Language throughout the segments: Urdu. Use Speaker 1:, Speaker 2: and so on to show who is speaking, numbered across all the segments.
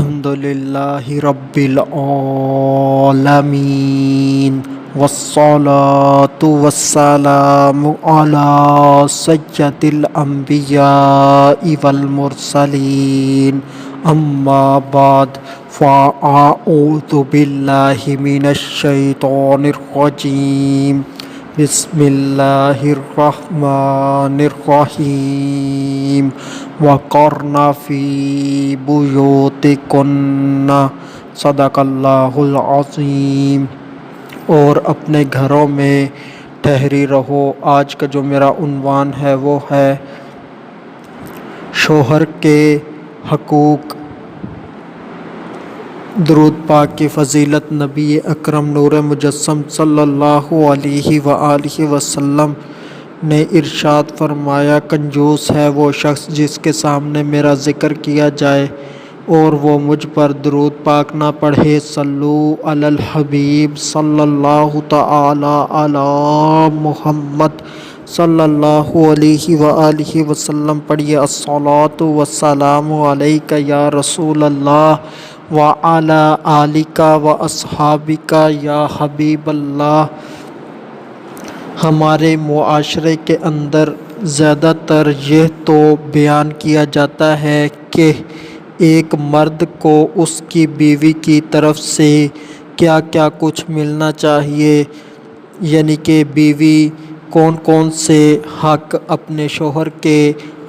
Speaker 1: الحمدللہ رب العالمین والصلاة والسلام علی سید الانبیاء والمرسلین اما بعد فاعوذ باللہ من الشیطان الرجیم بسم اللہ الرحمن الرحیم وقرن فی بیوتکن صدق اللہ العظیم، اور اپنے گھروں میں ٹھہری رہو۔ آج کا جو میرا عنوان ہے وہ ہے شوہر کے حقوق۔ درود پاک کی فضیلت نبی اکرم نور مجسم صلی اللہ علیہ وآلہ وسلم نے ارشاد فرمایا، کنجوس ہے وہ شخص جس کے سامنے میرا ذکر کیا جائے اور وہ مجھ پر درود پاک نہ پڑھے۔ صلو علی الحبیب صلی اللہ تعالی علی محمد صلی اللہ علیہ وآلہ وسلم پڑھیے۔ الصلاۃ والسلام علیک یا رسول اللہ وعلی آلک واصحابک یا حبیب اللہ۔ ہمارے معاشرے کے اندر زیادہ تر یہ تو بیان کیا جاتا ہے کہ ایک مرد کو اس کی بیوی کی طرف سے کیا کیا کچھ ملنا چاہیے، یعنی کہ بیوی کون کون سے حق اپنے شوہر کے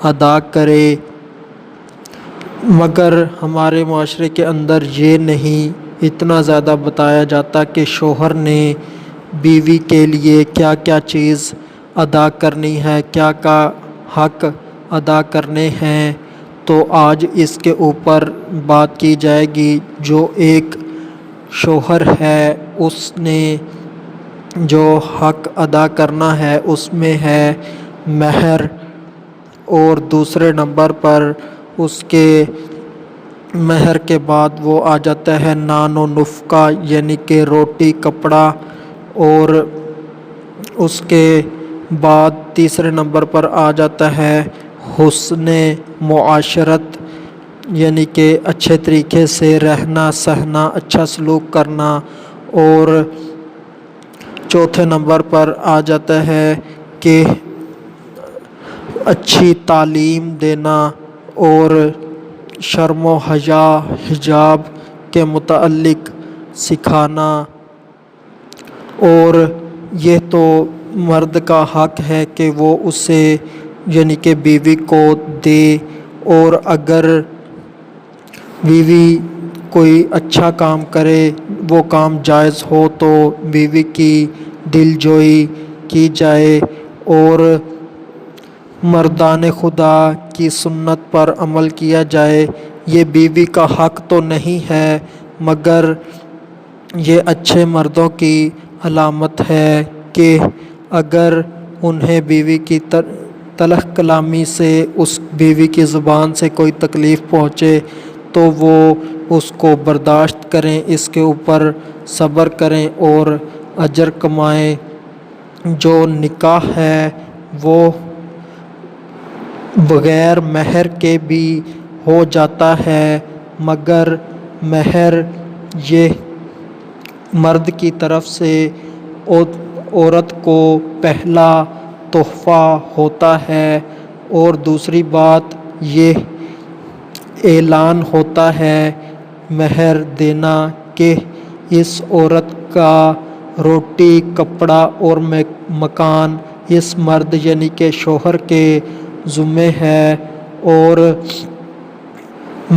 Speaker 1: ادا کرے، مگر ہمارے معاشرے کے اندر یہ نہیں اتنا زیادہ بتایا جاتا کہ شوہر نے بیوی کے لیے کیا کیا چیز ادا کرنی ہے، کیا کیا حق ادا کرنے ہیں۔ تو آج اس کے اوپر بات کی جائے گی۔ جو ایک شوہر ہے اس نے جو حق ادا کرنا ہے اس میں ہے مہر، اور دوسرے نمبر پر اس کے مہر کے بعد وہ آ جاتا ہے نان و نفقہ، یعنی کہ روٹی کپڑا، اور اس کے بعد تیسرے نمبر پر آ جاتا ہے حسن معاشرت، یعنی کہ اچھے طریقے سے رہنا سہنا، اچھا سلوک کرنا، اور چوتھے نمبر پر آ جاتا ہے کہ اچھی تعلیم دینا اور شرم و حیا حجاب کے متعلق سکھانا۔ اور یہ تو مرد کا حق ہے کہ وہ اسے یعنی کہ بیوی کو دے، اور اگر بیوی کوئی اچھا کام کرے، وہ کام جائز ہو تو بیوی کی دل جوئی کی جائے اور مردان خدا کی سنت پر عمل کیا جائے۔ یہ بیوی کا حق تو نہیں ہے، مگر یہ اچھے مردوں کی علامت ہے کہ اگر انہیں بیوی کی تلخ کلامی سے، اس بیوی کی زبان سے کوئی تکلیف پہنچے تو وہ اس کو برداشت کریں، اس کے اوپر صبر کریں اور اجر کمائیں۔ جو نکاح ہے وہ بغیر مہر کے بھی ہو جاتا ہے، مگر مہر یہ مرد کی طرف سے عورت کو پہلا تحفہ ہوتا ہے، اور دوسری بات یہ اعلان ہوتا ہے مہر دینا کہ اس عورت کا روٹی کپڑا اور مکان اس مرد یعنی کہ شوہر کے ذمے ہے، اور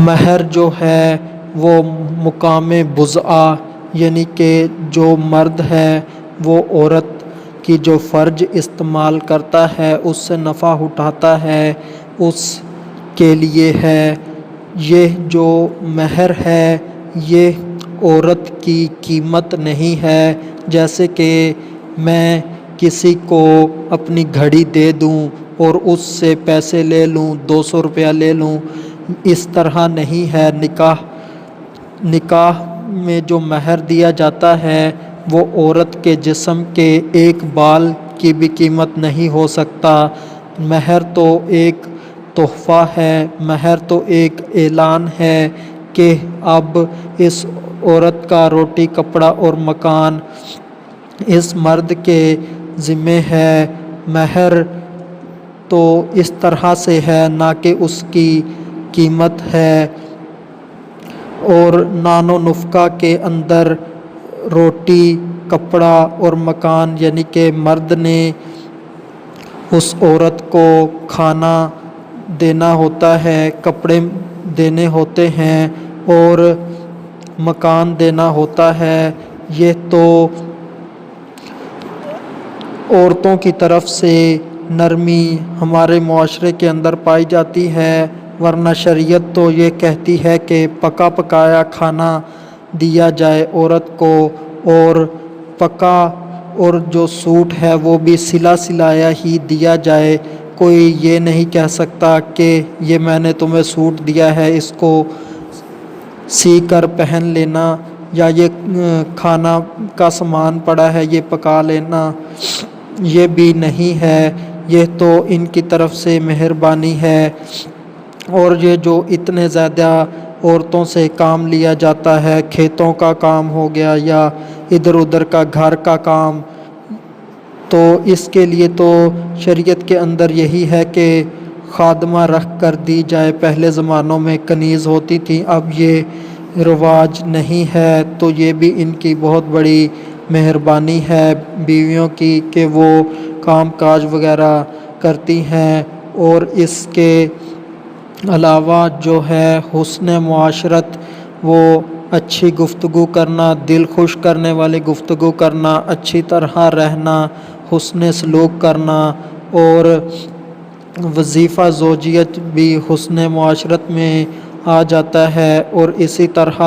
Speaker 1: مہر جو ہے وہ مقام بضعہ، یعنی کہ جو مرد ہے وہ عورت کی جو فرج استعمال کرتا ہے، اس سے نفع اٹھاتا ہے، اس کے لیے ہے۔ یہ جو مہر ہے یہ عورت کی قیمت نہیں ہے، جیسے کہ میں کسی کو اپنی گھڑی دے دوں اور اس سے پیسے لے لوں، 200 روپیہ لے لوں، اس طرح نہیں ہے۔ نکاح میں جو مہر دیا جاتا ہے وہ عورت کے جسم کے ایک بال کی بھی قیمت نہیں ہو سکتا۔ مہر تو ایک تحفہ ہے، مہر تو ایک اعلان ہے کہ اب اس عورت کا روٹی کپڑا اور مکان اس مرد کے ذمے ہے، مہر تو اس طرح سے ہے نہ کہ اس کی قیمت ہے، اور نان و نفقہ کے اندر روٹی کپڑا اور مکان یعنی کہ مرد نے اس عورت کو کھانا دینا ہوتا ہے، کپڑے دینے ہوتے ہیں اور مکان دینا ہوتا ہے۔ یہ تو عورتوں کی طرف سے نرمی ہمارے معاشرے کے اندر پائی جاتی ہے، ورنہ شریعت تو یہ کہتی ہے کہ پکا پکایا کھانا دیا جائے عورت کو، اور پکا اور جو سوٹ ہے وہ بھی سلا سلایا ہی دیا جائے۔ کوئی یہ نہیں کہہ سکتا کہ یہ میں نے تمہیں سوٹ دیا ہے، اس کو سی کر پہن لینا، یا یہ کھانا کا سامان پڑا ہے یہ پکا لینا، یہ بھی نہیں ہے۔ یہ تو ان کی طرف سے مہربانی ہے۔ اور یہ جو اتنے زیادہ عورتوں سے کام لیا جاتا ہے، کھیتوں کا کام ہو گیا یا ادھر ادھر کا گھر کا کام، تو اس کے لیے تو شریعت کے اندر یہی ہے کہ خادمہ رکھ کر دی جائے۔ پہلے زمانوں میں کنیز ہوتی تھی، اب یہ رواج نہیں ہے، تو یہ بھی ان کی بہت بڑی مہربانی ہے بیویوں کی کہ وہ کام کاج وغیرہ کرتی ہیں۔ اور اس کے علاوہ جو ہے حسن معاشرت، وہ اچھی گفتگو کرنا، دل خوش کرنے والی گفتگو کرنا، اچھی طرح رہنا، حسن سلوک کرنا، اور وظیفہ زوجیت بھی حسن معاشرت میں آ جاتا ہے۔ اور اسی طرح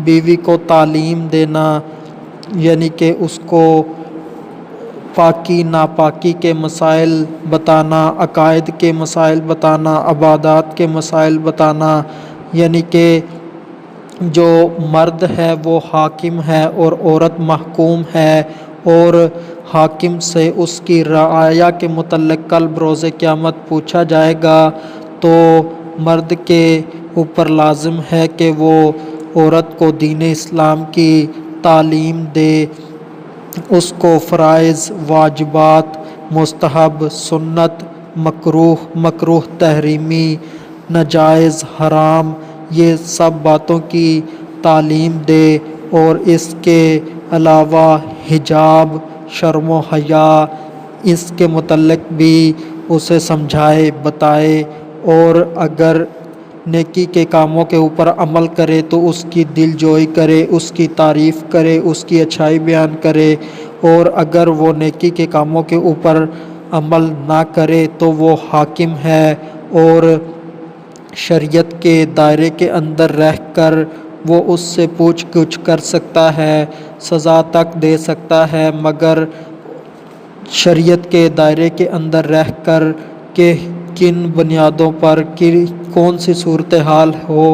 Speaker 1: بیوی کو تعلیم دینا، یعنی کہ اس کو پاکی ناپاکی کے مسائل بتانا، عقائد کے مسائل بتانا، عبادات کے مسائل بتانا، یعنی کہ جو مرد ہے وہ حاکم ہے اور عورت محکوم ہے، اور حاکم سے اس کی رعایا کے متعلق کل بروز قیامت پوچھا جائے گا، تو مرد کے اوپر لازم ہے کہ وہ عورت کو دین اسلام کی تعلیم دے، اس کو فرائض، واجبات، مستحب، سنت، مکروہ تحریمی، ناجائز، حرام، یہ سب باتوں کی تعلیم دے، اور اس کے علاوہ حجاب، شرم و حیا، اس کے متعلق بھی اسے سمجھائے بتائے، اور اگر نیکی کے کاموں کے اوپر عمل کرے تو اس کی دل جوئی کرے، اس کی تعریف کرے، اس کی اچھائی بیان کرے، اور اگر وہ نیکی کے کاموں کے اوپر عمل نہ کرے تو وہ حاکم ہے، اور شریعت کے دائرے کے اندر رہ کر وہ اس سے پوچھ گچھ کر سکتا ہے، سزا تک دے سکتا ہے، مگر شریعت کے دائرے کے اندر رہ کر کہ کن بنیادوں پر کون سی صورتحال ہو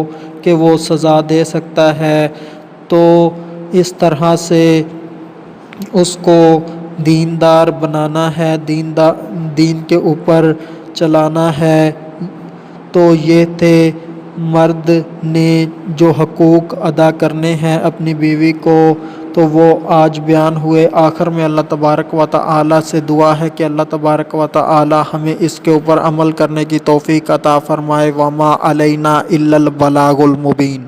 Speaker 1: کہ وہ سزا دے سکتا ہے، تو اس طرح سے اس کو دیندار بنانا ہے، دین کے اوپر چلانا ہے۔ تو یہ تھے مرد نے جو حقوق ادا کرنے ہیں اپنی بیوی کو، تو وہ آج بیان ہوئے۔ آخر میں اللہ تبارک و تعالی سے دعا ہے کہ اللہ تبارک و تعالی ہمیں اس کے اوپر عمل کرنے کی توفیق عطا فرمائے۔ وما علینا الا البلاغ المبین۔